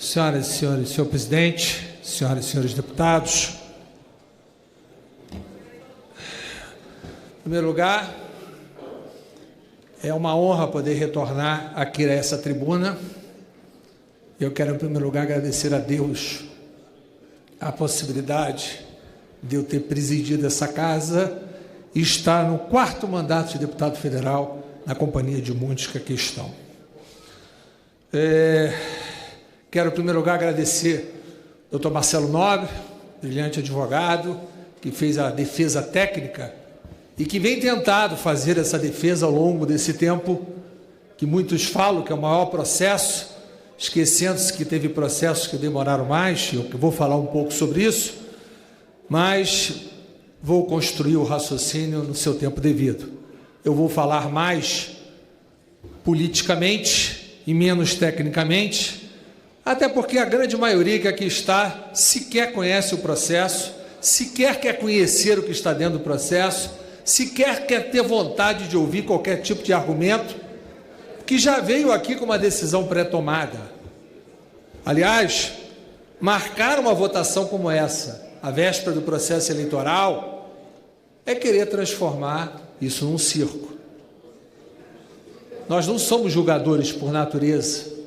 Senhoras e senhores, senhor presidente, senhoras e senhores deputados, em primeiro lugar, é uma honra poder retornar aqui a essa tribuna. Eu quero, em primeiro lugar, agradecer a Deus a possibilidade de eu ter presidido essa casa e estar no 4º mandato de deputado federal na companhia de muitos que aqui estão. Quero, em primeiro lugar, agradecer ao Dr. Marcelo Nobre, brilhante advogado, que fez a defesa técnica e que vem tentado fazer essa defesa ao longo desse tempo, que muitos falam que é o maior processo, esquecendo-se que teve processos que demoraram mais, eu vou falar um pouco sobre isso, mas vou construir o raciocínio no seu tempo devido. Eu vou falar mais politicamente e menos tecnicamente, até porque a grande maioria que aqui está sequer conhece o processo, sequer quer conhecer o que está dentro do processo, sequer quer ter vontade de ouvir qualquer tipo de argumento, que já veio aqui com uma decisão pré-tomada. Aliás, marcar uma votação como essa, à véspera do processo eleitoral, é querer transformar isso num circo. Nós não somos julgadores por natureza,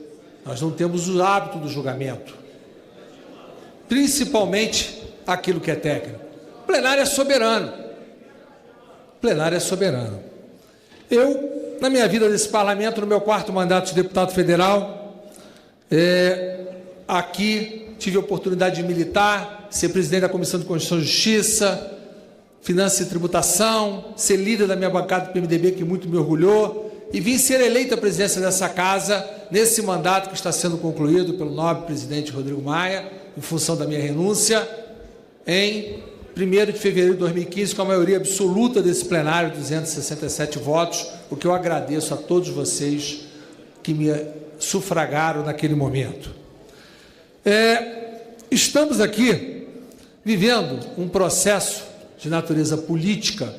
nós não temos o hábito do julgamento, principalmente aquilo que é técnico. O plenário é soberano. O plenário é soberano. Eu, na minha vida desse parlamento, no meu 4º mandato de deputado federal, aqui tive a oportunidade de militar, ser presidente da Comissão de Constituição e Justiça, Finanças e Tributação, ser líder da minha bancada do PMDB, que muito me orgulhou, e vim ser eleito à presidência dessa casa, nesse mandato que está sendo concluído pelo nobre presidente Rodrigo Maia, em função da minha renúncia, em 1º de fevereiro de 2015, com a maioria absoluta desse plenário, 267 votos, o que eu agradeço a todos vocês que me sufragaram naquele momento. Estamos aqui vivendo um processo de natureza política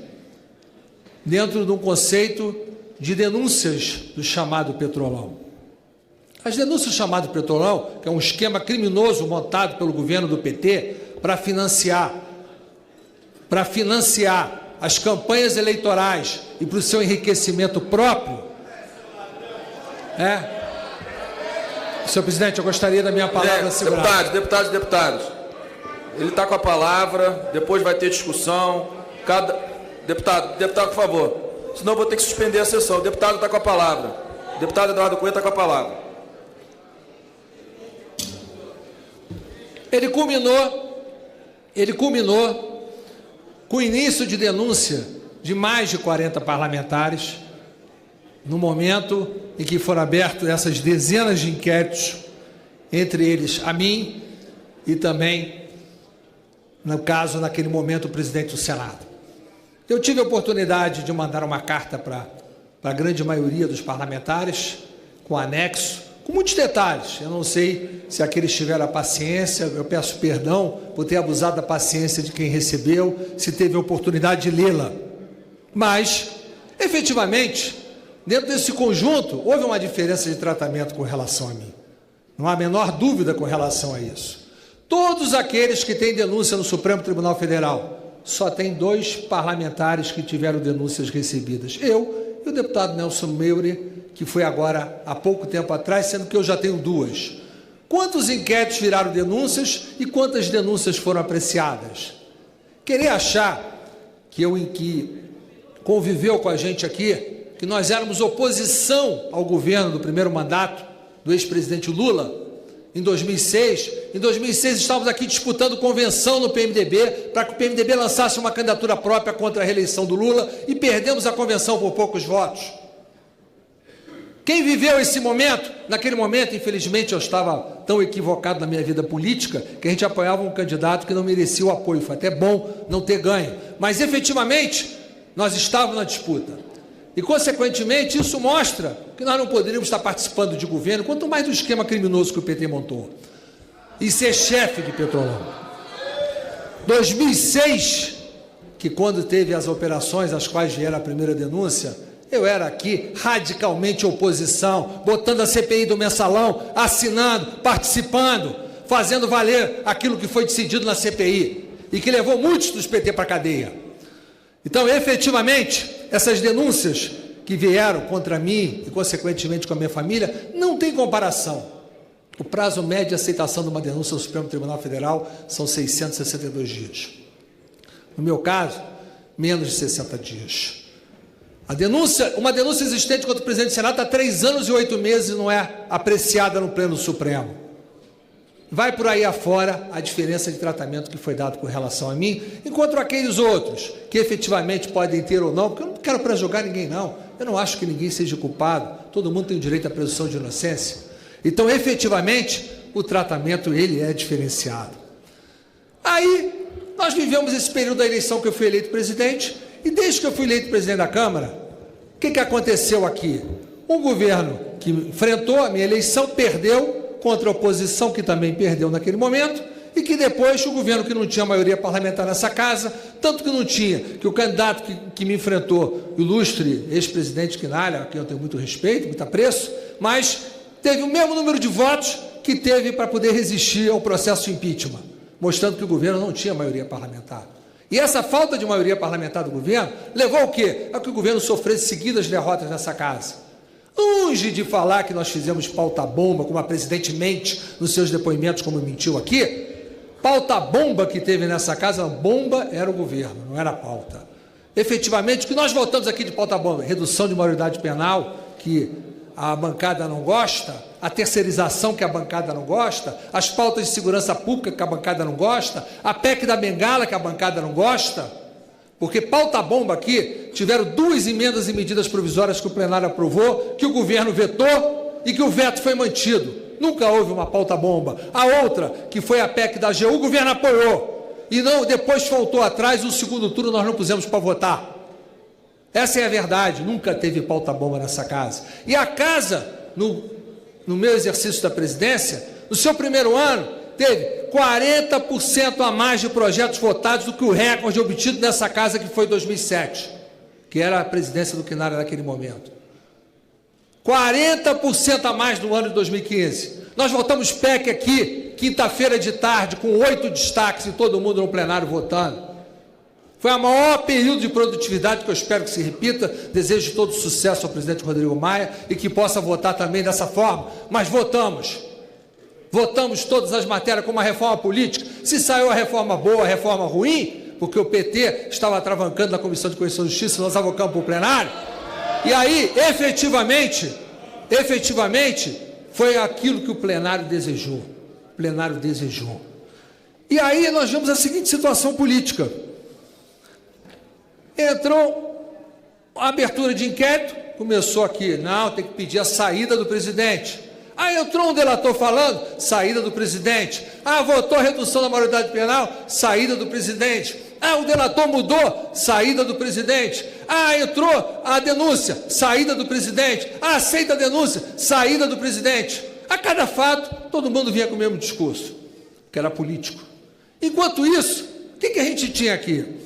dentro de um conceito de denúncias do chamado Petrolão. As denúncias do chamado Petrolão, que é um esquema criminoso montado pelo governo do PT para financiar as campanhas eleitorais e para o seu enriquecimento próprio. Senhor presidente, eu gostaria da minha palavra segurada. Deputados, ele está com a palavra, depois vai ter discussão. Deputado, por favor, senão eu vou ter que suspender a sessão. O deputado está com a palavra. O deputado Eduardo Cunha está com a palavra. Ele culminou com o início de denúncia de mais de 40 parlamentares, no momento em que foram abertas essas dezenas de inquéritos, entre eles a mim e também, no caso, naquele momento, o presidente do Senado. Eu tive a oportunidade de mandar uma carta para a grande maioria dos parlamentares, com anexo, com muitos detalhes. Eu não sei se aqueles tiveram a paciência, eu peço perdão por ter abusado da paciência de quem recebeu, se teve a oportunidade de lê-la. Mas, efetivamente, dentro desse conjunto, houve uma diferença de tratamento com relação a mim. Não há a menor dúvida com relação a isso. Todos aqueles que têm denúncia no Supremo Tribunal Federal, só tem 2 parlamentares que tiveram denúncias recebidas. Eu e o deputado Nelson Meure, que foi agora há pouco tempo atrás, sendo que eu já tenho 2. Quantos inquéritos viraram denúncias e quantas denúncias foram apreciadas? Querer achar que conviveu com a gente aqui, que nós éramos oposição ao governo do primeiro mandato do ex-presidente Lula, em 2006. Em 2006 estávamos aqui disputando convenção no PMDB, para que o PMDB lançasse uma candidatura própria contra a reeleição do Lula, e perdemos a convenção por poucos votos. Quem viveu esse momento? Naquele momento, infelizmente, eu estava tão equivocado na minha vida política, que a gente apoiava um candidato que não merecia o apoio. Foi até bom não ter ganho. Mas, efetivamente, nós estávamos na disputa. E, consequentemente, isso mostra que nós não poderíamos estar participando de governo, quanto mais do esquema criminoso que o PT montou, e ser chefe de Petrolão. 2006, que quando teve as operações, as quais vieram a primeira denúncia, eu era aqui radicalmente oposição, botando a CPI do mensalão, assinando, participando, fazendo valer aquilo que foi decidido na CPI e que levou muitos dos PT para a cadeia. Então, efetivamente, essas denúncias que vieram contra mim e, consequentemente, com a minha família, não tem comparação. O prazo médio de aceitação de uma denúncia ao Supremo Tribunal Federal são 662 dias. No meu caso, menos de 60 dias. Uma denúncia existente contra o presidente do Senado há 3 anos e 8 meses e não é apreciada no Pleno Supremo. Vai por aí afora a diferença de tratamento que foi dado com relação a mim, enquanto aqueles outros que efetivamente podem ter ou não, porque eu não quero pré-julgar ninguém, não. Eu não acho que ninguém seja culpado, todo mundo tem o direito à presunção de inocência. Então, efetivamente, o tratamento, ele é diferenciado. Aí, nós vivemos esse período da eleição que eu fui eleito presidente, e desde que eu fui eleito presidente da Câmara, o que aconteceu aqui? Um governo que enfrentou a minha eleição, perdeu, contra a oposição, que também perdeu naquele momento, e que depois o governo que não tinha maioria parlamentar nessa casa, tanto que não tinha, que o candidato que me enfrentou, o ilustre ex-presidente Quinalha, a quem eu tenho muito respeito, muito apreço, mas teve o mesmo número de votos que teve para poder resistir ao processo de impeachment, mostrando que o governo não tinha maioria parlamentar. E essa falta de maioria parlamentar do governo levou ao quê? A que o governo sofresse seguidas derrotas nessa casa. Longe de falar que nós fizemos pauta-bomba, como a presidente mente nos seus depoimentos, como mentiu aqui, pauta-bomba que teve nessa casa, a bomba era o governo, não era a pauta. Efetivamente, o que nós votamos aqui de pauta-bomba? Redução de maioridade penal, que a bancada não gosta, a terceirização que a bancada não gosta, as pautas de segurança pública que a bancada não gosta, a PEC da Bengala que a bancada não gosta, porque pauta-bomba aqui tiveram 2 emendas e medidas provisórias que o plenário aprovou, que o governo vetou e que o veto foi mantido. Nunca houve uma pauta-bomba. A outra, que foi a PEC da AGU, o governo apoiou. E não, depois faltou atrás, o segundo turno nós não pusemos para votar. Essa é a verdade, nunca teve pauta-bomba nessa casa. E a casa, no meu exercício da presidência, no seu primeiro ano, teve 40% a mais de projetos votados do que o recorde obtido nessa casa, que foi 2007, que era a presidência do Quinalha naquele momento. 40% a mais no ano de 2015. Nós votamos PEC aqui, quinta-feira de tarde, com 8 destaques e todo mundo no plenário votando. Foi o maior período de produtividade que eu espero que se repita. Desejo todo sucesso ao presidente Rodrigo Maia e que possa votar também dessa forma. Mas votamos. Votamos todas as matérias como a reforma política. Se saiu a reforma boa, a reforma ruim, porque o PT estava travancando na Comissão de Constituição e Justiça, nós avocamos para o plenário. E aí, efetivamente, foi aquilo que o plenário desejou. O plenário desejou. E aí nós vemos a seguinte situação política. Entrou a abertura de inquérito, começou aqui, não, tem que pedir a saída do presidente. Aí entrou um delator falando, saída do presidente. Votou a redução da maioridade penal, saída do presidente. O delator mudou, saída do presidente. Entrou a denúncia, saída do presidente. Aceita a denúncia, saída do presidente. A cada fato, todo mundo vinha com o mesmo discurso, que era político. Enquanto isso, o que a gente tinha aqui?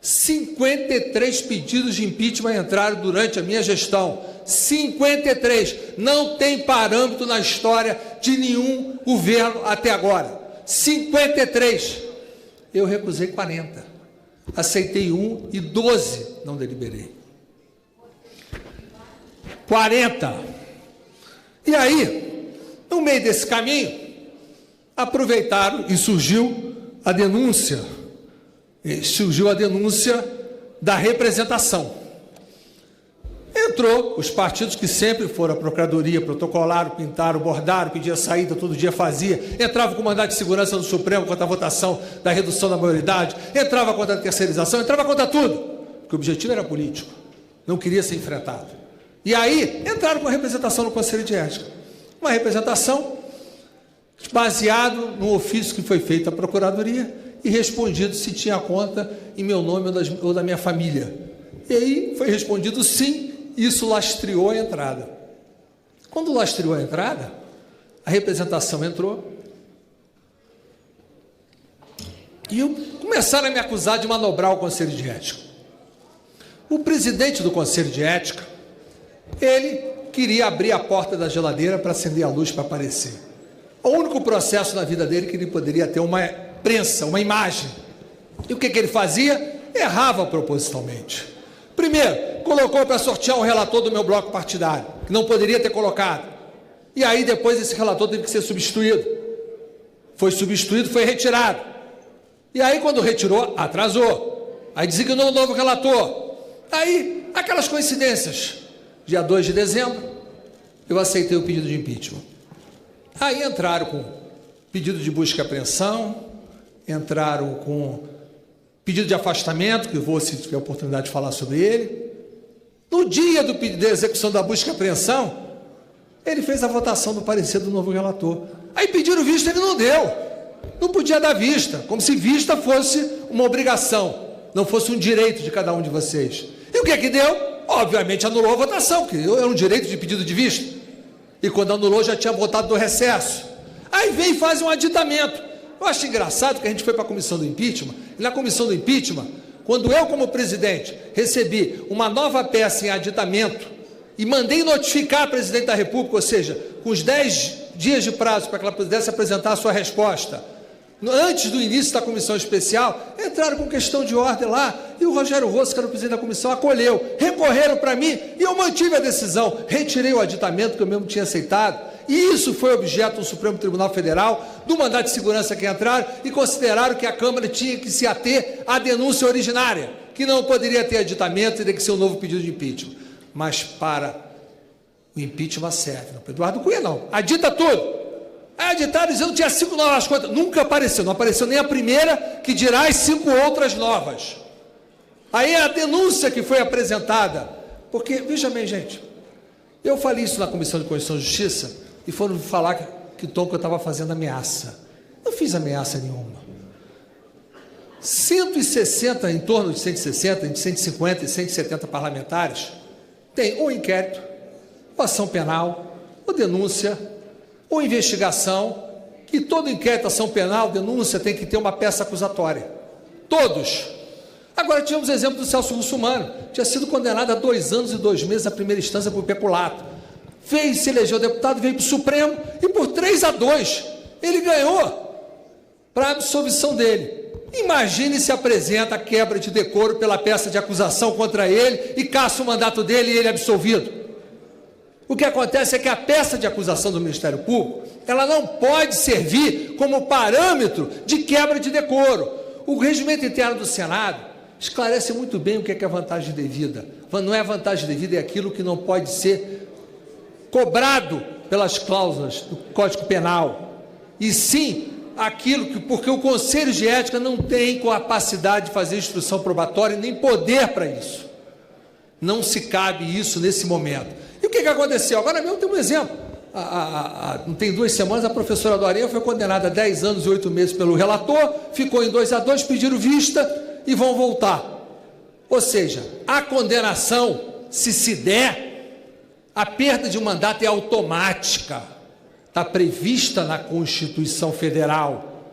53 pedidos de impeachment entraram durante a minha gestão. 53. Não tem parâmetro na história de nenhum governo até agora. 53. Eu recusei 40. Aceitei 1 e 12 não deliberei. 40. E aí, no meio desse caminho, aproveitaram e surgiu a denúncia da representação. Entrou os partidos que sempre foram à Procuradoria, protocolaram, pintaram, bordaram, pediam saída, todo dia fazia, entrava com mandado de segurança no Supremo contra a votação da redução da maioridade, entrava contra a terceirização, entrava contra tudo, porque o objetivo era político, não queria ser enfrentado. E aí, entraram com a representação no Conselho de Ética. Uma representação baseado no ofício que foi feito à Procuradoria e respondido se tinha conta em meu nome ou da minha família. E aí foi respondido sim, e isso lastreou a entrada. Quando lastreou a entrada, a representação entrou e começaram a me acusar de manobrar o Conselho de Ética. O presidente do Conselho de Ética, ele queria abrir a porta da geladeira para acender a luz para aparecer. O único processo na vida dele que ele poderia ter uma prensa, uma imagem. E o que ele fazia? Errava propositalmente. Primeiro, colocou para sortear um relator do meu bloco partidário, que não poderia ter colocado. E aí depois esse relator teve que ser substituído. Foi substituído, foi retirado. E aí quando retirou, atrasou. Aí designou um novo relator. Aí, aquelas coincidências. Dia 2 de dezembro, eu aceitei o pedido de impeachment. Aí entraram com pedido de busca e apreensão, entraram com pedido de afastamento, que eu vou, se tiver oportunidade de falar sobre ele. No dia da execução da busca e apreensão, ele fez a votação do parecer do novo relator. Aí pediram vista, ele não deu. Não podia dar vista, como se vista fosse uma obrigação, não fosse um direito de cada um de vocês. E o que é que deu? Obviamente anulou a votação, que era um direito de pedido de vista. E quando anulou, já tinha votado no recesso. Aí vem e faz um aditamento. Eu acho engraçado que a gente foi para a comissão do impeachment, e na comissão do impeachment, quando eu, como presidente, recebi uma nova peça em aditamento e mandei notificar a presidente da República, ou seja, com os 10 dias de prazo para que ela pudesse apresentar a sua resposta, antes do início da comissão especial, entraram com questão de ordem lá, e o Rogério Rosso, que era o presidente da comissão, acolheu, recorreram para mim, e eu mantive a decisão, retirei o aditamento que eu mesmo tinha aceitado, e isso foi objeto do Supremo Tribunal Federal, do mandato de segurança que entraram, e consideraram que a Câmara tinha que se ater à denúncia originária, que não poderia ter aditamento e teria que ser um novo pedido de impeachment. Mas para o impeachment serve, não para Eduardo Cunha não, adita tudo. Aí aditaram dizendo que tinha 5 novas contas, nunca apareceu, não apareceu nem a primeira, que dirá as 5 outras novas. Aí a denúncia que foi apresentada, porque, veja bem, gente, eu falei isso na Comissão de Constituição e Justiça, e foram falar que eu estava fazendo ameaça. Não fiz ameaça nenhuma. 160, em torno de 160, entre 150 e 170 parlamentares, tem ou inquérito, ou ação penal, ou denúncia, ou investigação, que todo inquérito, ação penal, denúncia, tem que ter uma peça acusatória. Todos. Agora, tínhamos o exemplo do Celso Russomano, tinha sido condenado a 2 anos e 2 meses na primeira instância por peculato. Veio, se elegeu deputado, veio para o Supremo, e por 3-2, ele ganhou para a absolvição dele. Imagine se apresenta a quebra de decoro pela peça de acusação contra ele, e caça o mandato dele e ele é absolvido. O que acontece é que a peça de acusação do Ministério Público, ela não pode servir como parâmetro de quebra de decoro. O regimento interno do Senado esclarece muito bem o que é vantagem devida. Não é vantagem devida, é aquilo que não pode ser cobrado pelas cláusulas do Código Penal, e sim aquilo que, porque o Conselho de Ética não tem capacidade de fazer instrução probatória, nem poder para isso. Não se cabe isso nesse momento. E o que aconteceu? Agora mesmo tem um exemplo. Não tem 2 semanas, a professora Dorinha foi condenada a 10 anos e 8 meses pelo relator, ficou em 2-2, pediram vista e vão voltar. Ou seja, a condenação, se der, a perda de um mandato é automática. Está prevista na Constituição Federal.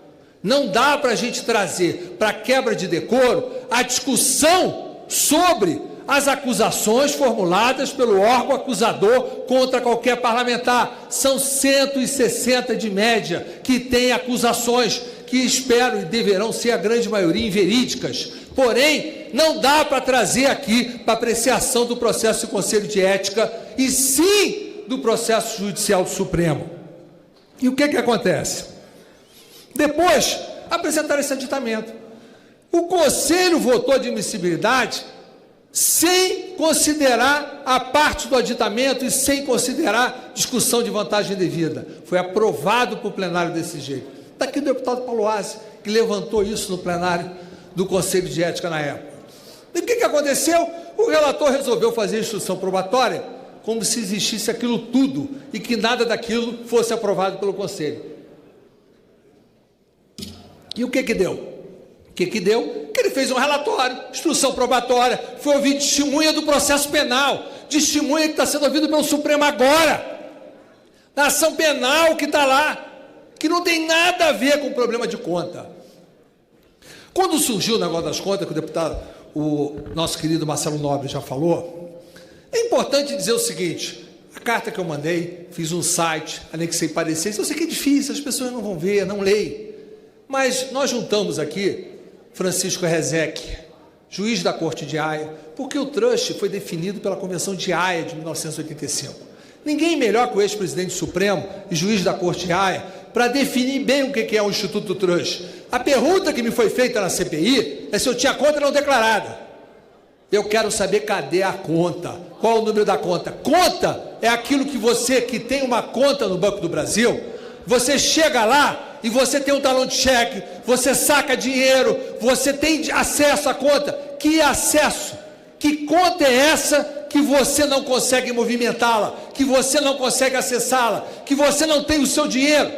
Não dá para a gente trazer para quebra de decoro a discussão sobre as acusações formuladas pelo órgão acusador contra qualquer parlamentar. São 160 de média que têm acusações que espero e deverão ser a grande maioria inverídicas. Porém, não dá para trazer aqui para apreciação do processo do Conselho de Ética e sim do processo judicial do Supremo. E o que acontece? Depois, apresentaram esse aditamento. O Conselho votou de admissibilidade sem considerar a parte do aditamento e sem considerar discussão de vantagem devida. Foi aprovado por plenário desse jeito. Está aqui o deputado Paulo Aze, que levantou isso no plenário do Conselho de Ética na época. E o que aconteceu? O relator resolveu fazer instrução probatória como se existisse aquilo tudo e que nada daquilo fosse aprovado pelo Conselho. E o que deu? O que deu? Que ele fez um relatório, instrução probatória, foi ouvir testemunha do processo penal, testemunha que está sendo ouvido pelo Supremo agora, da ação penal que está lá, que não tem nada a ver com o problema de conta. Quando surgiu o negócio das contas, que o nosso querido Marcelo Nobre já falou, é importante dizer o seguinte: a carta que eu mandei, fiz um site, anexei pareceres, eu sei que é difícil, as pessoas não vão ver, não leem, mas nós juntamos aqui Francisco Rezec, juiz da Corte de Haia, porque o trust foi definido pela Convenção de Haia de 1985. Ninguém melhor que o ex-presidente Supremo e juiz da Corte de Haia para definir bem o que é o Instituto Trust. A pergunta que me foi feita na CPI é se eu tinha conta não declarada. Eu quero saber cadê a conta, qual o número da conta. Conta é aquilo que você que tem uma conta no Banco do Brasil, você chega lá e você tem um talão de cheque, você saca dinheiro, você tem acesso à conta. Que acesso? Que conta é essa que você não consegue movimentá-la, que você não consegue acessá-la, que você não tem o seu dinheiro?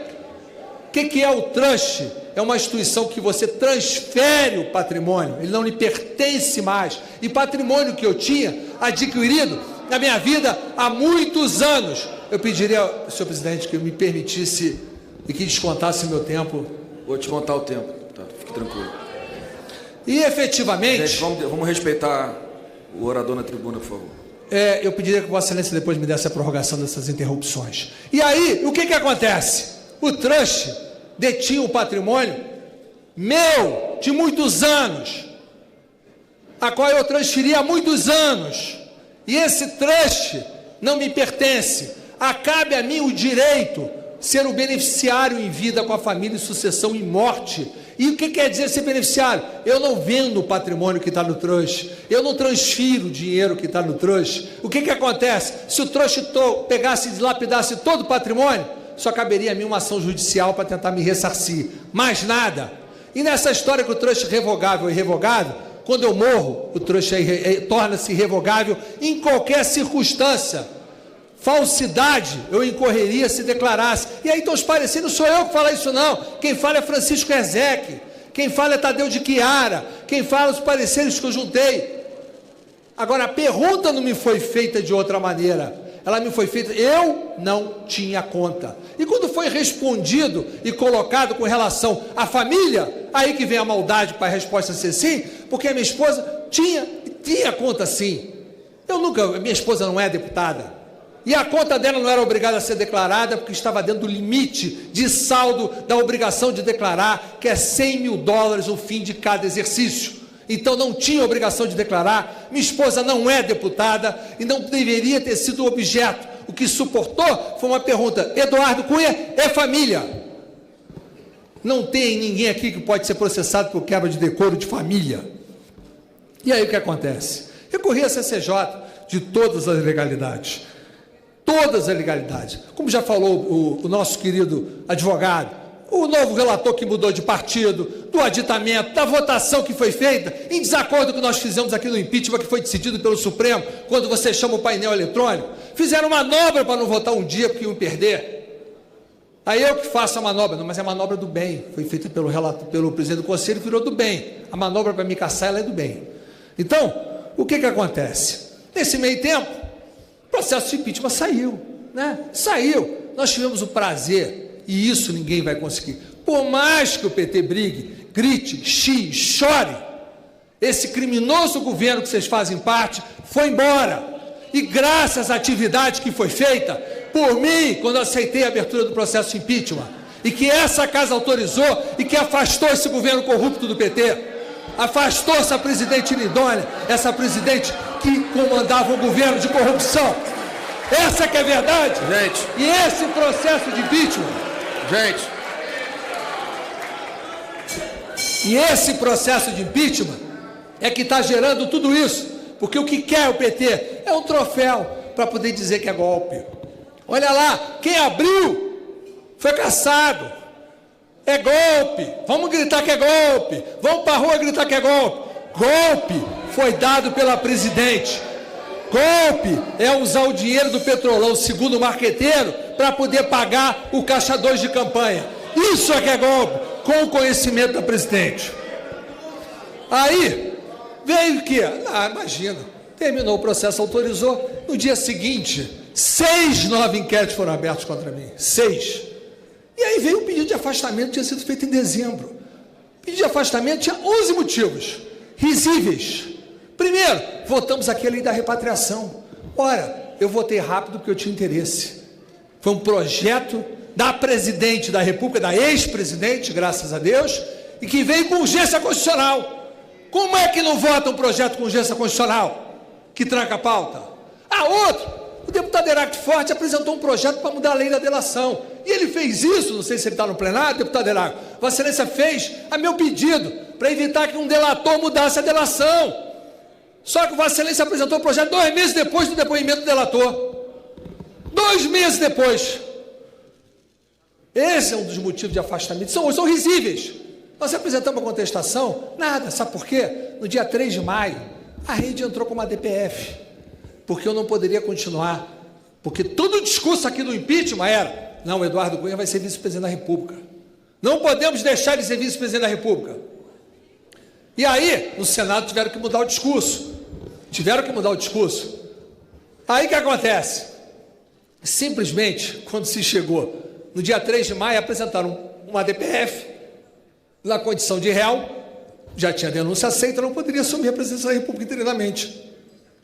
O que é o trust? É uma instituição que você transfere o patrimônio, ele não lhe pertence mais. E patrimônio que eu tinha adquirido na minha vida há muitos anos. Eu pediria ao senhor presidente que me permitisse e que descontasse meu tempo. Vou descontar o tempo, tá, fique tranquilo. E efetivamente... Gente, vamos respeitar o orador na tribuna, por favor. Eu pediria que Vossa Excelência depois me desse a prorrogação dessas interrupções. E aí, o que acontece? O trust detinha o patrimônio meu, de muitos anos, a qual eu transferi há muitos anos, e esse trust não me pertence. Cabe a mim o direito de ser o beneficiário em vida com a família e sucessão em morte. E o que quer dizer ser beneficiário? Eu não vendo o patrimônio que está no trust, eu não transfiro o dinheiro que está no trust. O que acontece? Se o trust pegasse e dilapidasse todo o patrimônio, só caberia a mim uma ação judicial para tentar me ressarcir, mais nada. E nessa história que o trust é revogável e irrevogável, quando eu morro, o trust torna-se irrevogável em qualquer circunstância. Falsidade eu incorreria se declarasse. E aí estão os pareceres, não sou eu que falo isso não, quem fala é Francisco Rezec, quem fala é Tadeu de Chiara, quem fala os pareceres que eu juntei. Agora, a pergunta não me foi feita de outra maneira, ela me foi feita, eu não tinha conta. E quando foi respondido e colocado com relação à família, aí que vem a maldade para a resposta ser sim, porque a minha esposa tinha conta sim. Minha esposa não é deputada, e a conta dela não era obrigada a ser declarada, porque estava dentro do limite de saldo da obrigação de declarar, que é $100 mil no fim de cada exercício. Então não tinha obrigação de declarar. Minha esposa não é deputada e não deveria ter sido objeto. O que suportou foi uma pergunta: Eduardo Cunha é família? Não tem ninguém aqui que pode ser processado por quebra de decoro de família. E aí o que acontece? Recorri à CCJ de todas as ilegalidades. Todas as ilegalidades. Como já falou o nosso querido advogado, o novo relator que mudou de partido, do aditamento, da votação que foi feita, em desacordo com o que nós fizemos aqui no impeachment, que foi decidido pelo Supremo, quando você chama o painel eletrônico, fizeram manobra para não votar um dia, porque iam perder. Aí eu que faço a manobra, não, mas é a manobra do bem, foi feita pelo presidente do Conselho, virou do bem. A manobra para me caçar, ela é do bem. Então, o que acontece? Nesse meio tempo, o processo de impeachment saiu, né? Saiu. Nós tivemos o prazer, e isso ninguém vai conseguir. Por mais que o PT brigue, grite, xie, chore, esse criminoso governo que vocês fazem parte foi embora. E graças à atividade que foi feita por mim, quando eu aceitei a abertura do processo de impeachment, e que essa casa autorizou e que afastou esse governo corrupto do PT, afastou essa presidente inidônea, essa presidente que comandava um governo de corrupção. Essa que é a verdade. Gente. E esse processo de impeachment, e esse processo de impeachment é que está gerando tudo isso, porque o que quer o PT é um troféu para poder dizer que é golpe. Olha lá, quem abriu foi caçado. É golpe, vamos gritar que é golpe, vamos para a rua gritar que é golpe. Golpe foi dado pela presidente. Golpe é usar o dinheiro do Petrolão, segundo o marqueteiro, para poder pagar o caixa 2 de campanha. Isso é que é golpe, com o conhecimento da presidente. Aí, veio o quê? Imagina, terminou o processo, autorizou. No dia seguinte, 6 novos inquéritos foram abertos contra mim. 6. E aí veio o pedido de afastamento, que tinha sido feito em dezembro. O pedido de afastamento tinha 11 motivos risíveis. Primeiro, votamos aqui a lei da repatriação. Ora, eu votei rápido porque eu tinha interesse. Foi um projeto da presidente da República, da ex-presidente, graças a Deus, e que veio com urgência constitucional. Como é que não vota um projeto com urgência constitucional que tranca a pauta? Outro, o deputado Heráclito Forte apresentou um projeto para mudar a lei da delação, e ele fez isso, não sei se ele está no plenário, deputado Heráclito, Vossa Excelência fez a meu pedido, para evitar que um delator mudasse a delação. Só que Vossa Excelência apresentou o projeto 2 meses depois do depoimento do delator. 2 meses depois. Esse é um dos motivos de afastamento. São risíveis. Nós apresentamos uma contestação, nada. Sabe por quê? No dia 3 de maio, a rede entrou com uma DPF, porque eu não poderia continuar, porque todo o discurso aqui do impeachment era, não, o Eduardo Cunha vai ser vice-presidente da República. Não podemos deixar de ser vice-presidente da República. E aí, no Senado tiveram que mudar o discurso. Aí o que acontece? Simplesmente, quando se chegou no dia 3 de maio, apresentaram uma DPF na condição de réu, já tinha denúncia aceita, não poderia assumir a presidência da República interinamente.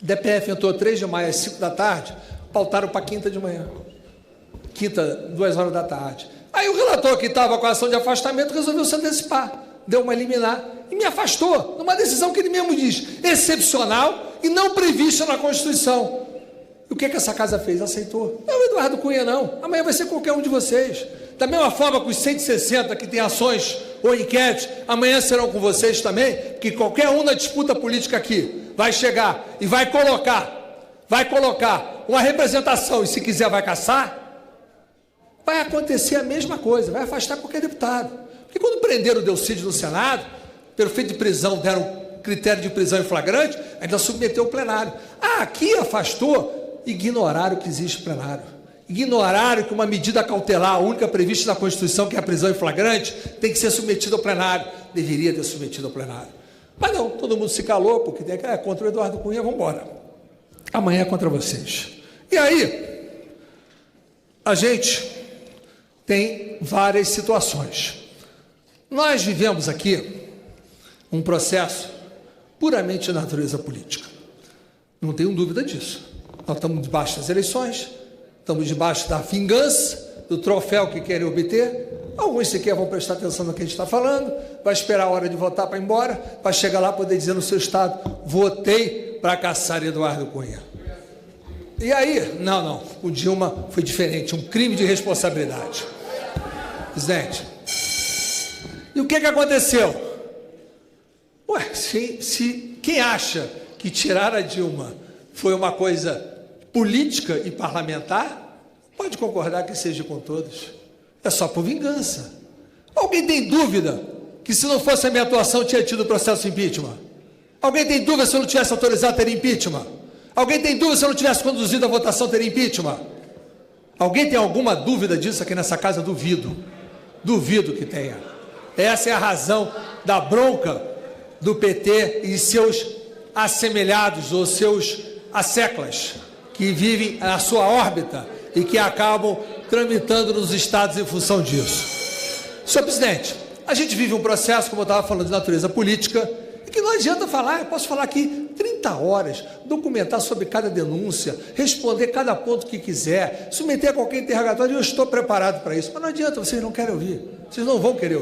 DPF entrou 3 de maio às 5 da tarde, pautaram para quinta de manhã. Quinta, 2 horas da tarde. Aí o relator que estava com a ação de afastamento resolveu se antecipar, deu uma liminar e me afastou, numa decisão que ele mesmo diz, excepcional e não prevista na Constituição. E o que essa casa fez? Aceitou. Não é o Eduardo Cunha, não. Amanhã vai ser qualquer um de vocês. Da mesma forma que os 160 que têm ações ou enquetes, amanhã serão com vocês também, que qualquer um na disputa política aqui vai chegar e vai colocar uma representação e, se quiser, vai caçar, vai acontecer a mesma coisa, vai afastar qualquer deputado. Porque quando prenderam o Delcídio no Senado, pelo feito de prisão, deram critério de prisão em flagrante, ainda submeteu o plenário. Aqui afastou, ignoraram que existe plenário. Ignoraram que uma medida cautelar, a única prevista na Constituição, que é a prisão em flagrante, tem que ser submetida ao plenário. Deveria ter submetido ao plenário. Mas não, todo mundo se calou, porque tem que contra o Eduardo Cunha, vamos embora. Amanhã é contra vocês. E aí, a gente tem várias situações. Nós vivemos aqui um processo puramente de natureza política. Não tenho dúvida disso. Nós estamos debaixo das eleições, estamos debaixo da vingança, do troféu que querem obter. Alguns sequer vão prestar atenção no que a gente está falando, vai esperar a hora de votar para ir embora, para chegar lá poder dizer no seu estado, votei para caçar Eduardo Cunha. E aí, não, o Dilma foi diferente, um crime de responsabilidade. Presidente, e o que aconteceu? Ué, quem acha que tirar a Dilma foi uma coisa política e parlamentar, pode concordar que seja com todos. É só por vingança. Alguém tem dúvida que, se não fosse a minha atuação, tinha tido processo de impeachment? Alguém tem dúvida se eu não tivesse autorizado ter impeachment? Alguém tem dúvida se eu não tivesse conduzido a votação ter impeachment? Alguém tem alguma dúvida disso aqui nessa casa? Duvido que tenha. Essa é a razão da bronca do PT e seus assemelhados ou seus asseclas, que vivem na sua órbita e que acabam tramitando nos estados em função disso. Senhor presidente, a gente vive um processo, como eu estava falando, de natureza política, e que não adianta falar, eu posso falar aqui 30 horas, documentar sobre cada denúncia, responder cada ponto que quiser, submeter a qualquer interrogatório, e eu estou preparado para isso. Mas não adianta, vocês não querem ouvir, vocês não vão querer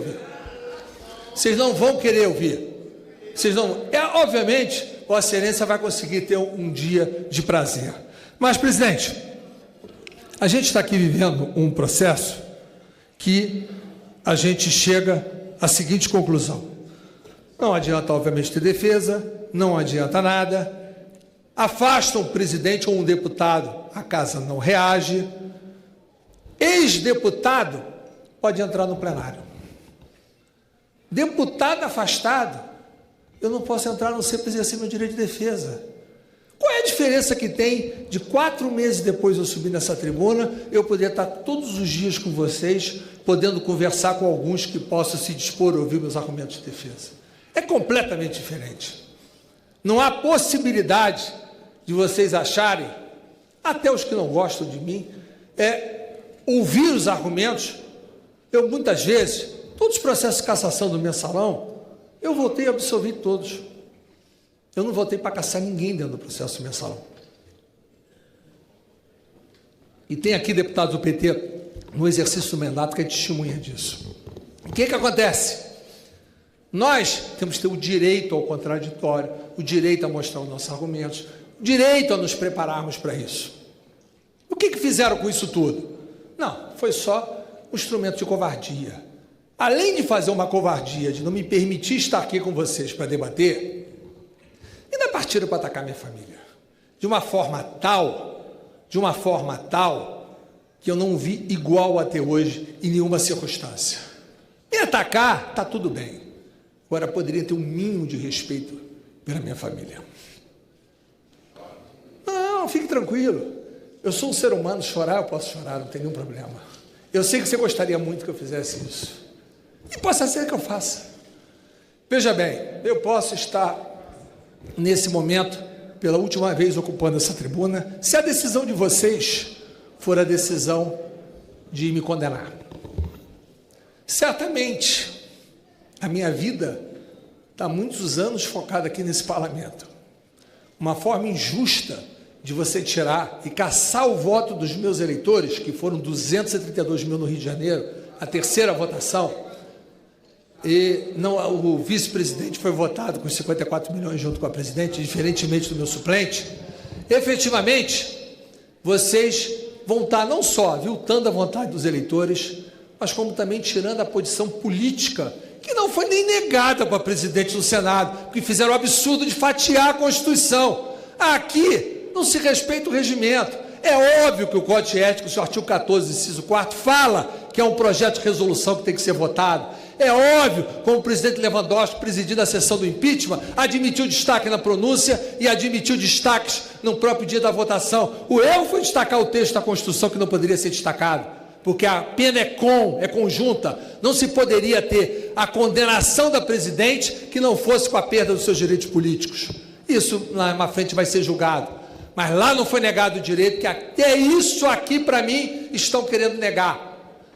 ouvir. Obviamente, Vossa Excelência vai conseguir ter um dia de prazer. Mas, presidente, a gente está aqui vivendo um processo que a gente chega à seguinte conclusão. Não adianta, obviamente, ter defesa, não adianta nada. Afasta um presidente ou um deputado, a casa não reage. Ex-deputado pode entrar no plenário. Deputado afastado, eu não posso entrar, não sei exercer meu direito de defesa. Qual é a diferença que tem de 4 meses depois de eu subir nessa tribuna, eu poder estar todos os dias com vocês, podendo conversar com alguns que possam se dispor a ouvir meus argumentos de defesa? É completamente diferente. Não há possibilidade de vocês acharem, até os que não gostam de mim, ouvir os argumentos. Eu, muitas vezes, todos os processos de cassação do mensalão, eu votei e absolvi todos. Eu não votei para caçar ninguém dentro do processo mensalão. E tem aqui deputados do PT no exercício do mandato que é testemunha disso. O que acontece? Nós temos que ter o direito ao contraditório, o direito a mostrar os nossos argumentos, o direito a nos prepararmos para isso. O que fizeram com isso tudo? Não, foi só um instrumento de covardia. Além de fazer uma covardia, de não me permitir estar aqui com vocês para debater, ainda partiram para atacar minha família. De uma forma tal, que eu não vi igual até hoje em nenhuma circunstância. Me atacar, está tudo bem. Agora, poderia ter um mínimo de respeito pela minha família. Não, fique tranquilo. Eu sou um ser humano, chorar eu posso chorar, não tem nenhum problema. Eu sei que você gostaria muito que eu fizesse isso. E possa ser que eu faça. Veja bem, eu posso estar, nesse momento, pela última vez ocupando essa tribuna, se a decisão de vocês for a decisão de me condenar. Certamente, a minha vida está há muitos anos focada aqui nesse parlamento. Uma forma injusta de você tirar e caçar o voto dos meus eleitores, que foram 232 mil no Rio de Janeiro, a terceira votação, e não, o vice-presidente foi votado com 54 milhões junto com a presidente, diferentemente do meu suplente. Efetivamente, vocês vão estar não só viltando a vontade dos eleitores, mas como também tirando a posição política, que não foi nem negada para presidente do Senado, porque fizeram o absurdo de fatiar a Constituição. Aqui não se respeita o regimento. É óbvio que o Código de Ética, o seu artigo 14, inciso 4, fala que é um projeto de resolução que tem que ser votado. É óbvio, como o presidente Lewandowski, presidindo a sessão do impeachment, admitiu destaque na pronúncia e admitiu destaques no próprio dia da votação. O erro foi destacar o texto da Constituição que não poderia ser destacado, porque a pena é conjunta. Não se poderia ter a condenação da presidente que não fosse com a perda dos seus direitos políticos. Isso lá na frente vai ser julgado. Mas lá não foi negado o direito, que até isso aqui, para mim, estão querendo negar.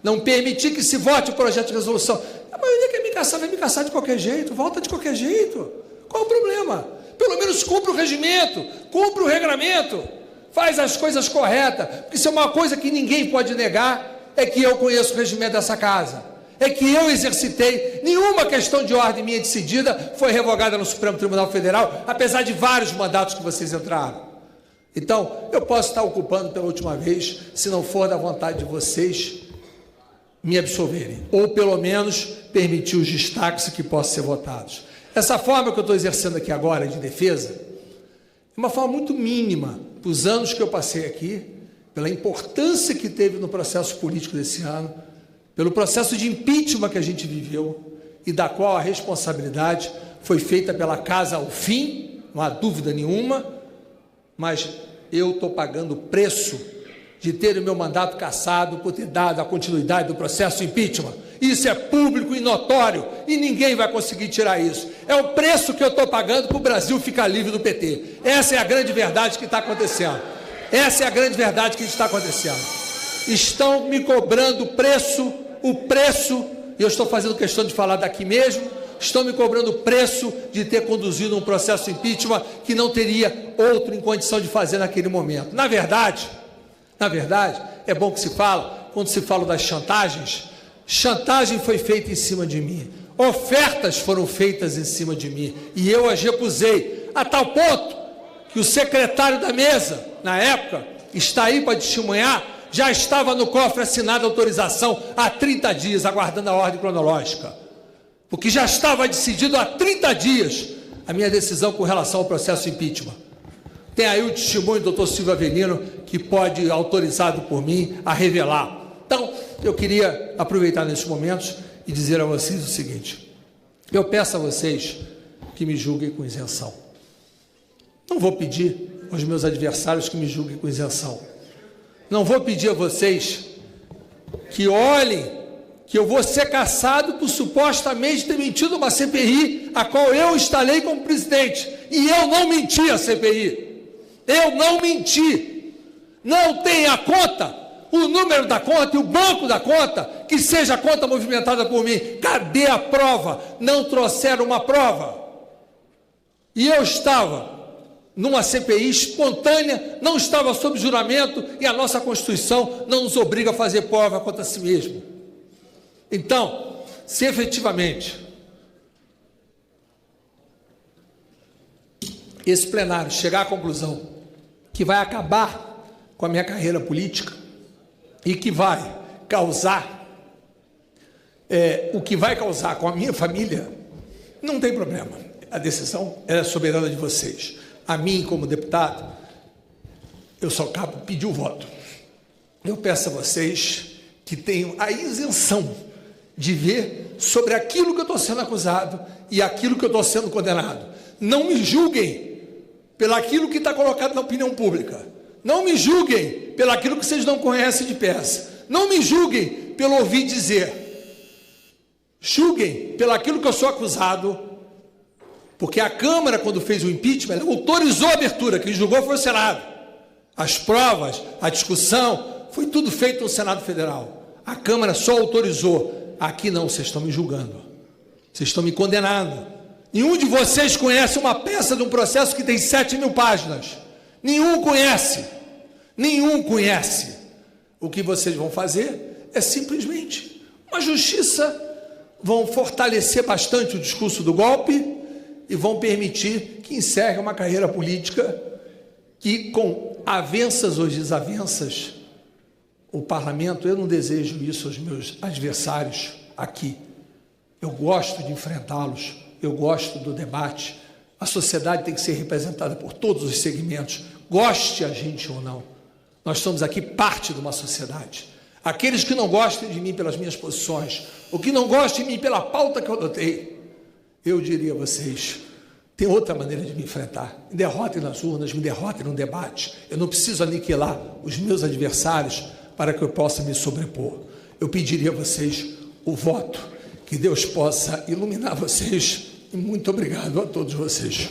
Não permitir que se vote o projeto de resolução. A maioria quer me caçar, vai me caçar de qualquer jeito, volta de qualquer jeito. Qual o problema? Pelo menos cumpre o regimento, cumpre o regramento, faz as coisas corretas. Porque isso é uma coisa que ninguém pode negar, é que eu conheço o regimento dessa casa. É que eu exercitei, nenhuma questão de ordem minha decidida foi revogada no Supremo Tribunal Federal, apesar de vários mandatos que vocês entraram. Então, eu posso estar ocupando pela última vez, se não for da vontade de vocês, me absolverem, ou pelo menos permitir os destaques que possam ser votados. Essa forma que eu estou exercendo aqui agora de defesa, é uma forma muito mínima, dos anos que eu passei aqui, pela importância que teve no processo político desse ano, pelo processo de impeachment que a gente viveu, e da qual a responsabilidade foi feita pela casa ao fim, não há dúvida nenhuma, mas eu estou pagando o preço de ter o meu mandato cassado por ter dado a continuidade do processo de impeachment. Isso é público e notório, e ninguém vai conseguir tirar isso. É o preço que eu estou pagando para o Brasil ficar livre do PT. Essa é a grande verdade que está acontecendo. Essa é a grande verdade que está acontecendo. Estão me cobrando o preço, e eu estou fazendo questão de falar daqui mesmo, estão me cobrando o preço de ter conduzido um processo de impeachment que não teria outro em condição de fazer naquele momento. Na verdade, é bom que se fala, quando se fala das chantagens, chantagem foi feita em cima de mim, ofertas foram feitas em cima de mim, e eu as recusei, a tal ponto que o secretário da mesa, na época, está aí para testemunhar, já estava no cofre assinada a autorização há 30 dias, aguardando a ordem cronológica, porque já estava decidido há 30 dias a minha decisão com relação ao processo de impeachment. Tem aí o testemunho do doutor Silvio Avelino, que pode, autorizado por mim, a revelar. Então, eu queria aproveitar nesses momentos e dizer a vocês o seguinte: eu peço a vocês que me julguem com isenção. Não vou pedir aos meus adversários que me julguem com isenção. Não vou pedir a vocês que olhem que eu vou ser cassado por supostamente ter mentido uma CPI, a qual eu instalei como presidente. E eu não menti a CPI. Eu não menti. Não tem a conta, o número da conta e o banco da conta, que seja a conta movimentada por mim. Cadê a prova? Não trouxeram uma prova. E eu estava numa CPI espontânea, não estava sob juramento, e a nossa Constituição não nos obriga a fazer prova contra si mesmo. Então, se efetivamente esse plenário chegar à conclusão que vai acabar com a minha carreira política e que vai causar o que vai causar com a minha família, não tem problema. A decisão é soberana de vocês. A mim, como deputado, eu só cabe pedir o voto. Eu peço a vocês que tenham a isenção de ver sobre aquilo que eu estou sendo acusado e aquilo que eu estou sendo condenado. Não me julguem pelaquilo que está colocado na opinião pública. Não me julguem pelaquilo que vocês não conhecem de peça. Não me julguem pelo ouvir dizer. Julguem pelaquilo que eu sou acusado, porque a Câmara, quando fez o impeachment, ela autorizou a abertura, quem julgou foi o Senado. As provas, a discussão, foi tudo feito no Senado Federal. A Câmara só autorizou. Aqui não, vocês estão me julgando. Vocês estão me condenando. Nenhum de vocês conhece uma peça de um processo que tem 7.000 páginas. Nenhum conhece. Nenhum conhece. O que vocês vão fazer é simplesmente uma justiça. Vão fortalecer bastante o discurso do golpe e vão permitir que encerre uma carreira política que, com avanças ou desavenças, o parlamento, eu não desejo isso aos meus adversários aqui. Eu gosto de enfrentá-los, eu gosto do debate. A sociedade tem que ser representada por todos os segmentos, goste a gente ou não. Nós somos aqui parte de uma sociedade. Aqueles que não gostem de mim pelas minhas posições, ou que não gostem de mim pela pauta que eu adotei, eu diria a vocês, tem outra maneira de me enfrentar. Me derrotem nas urnas, me derrotem no debate. Eu não preciso aniquilar os meus adversários para que eu possa me sobrepor. Eu pediria a vocês o voto, que Deus possa iluminar vocês, e muito obrigado a todos vocês.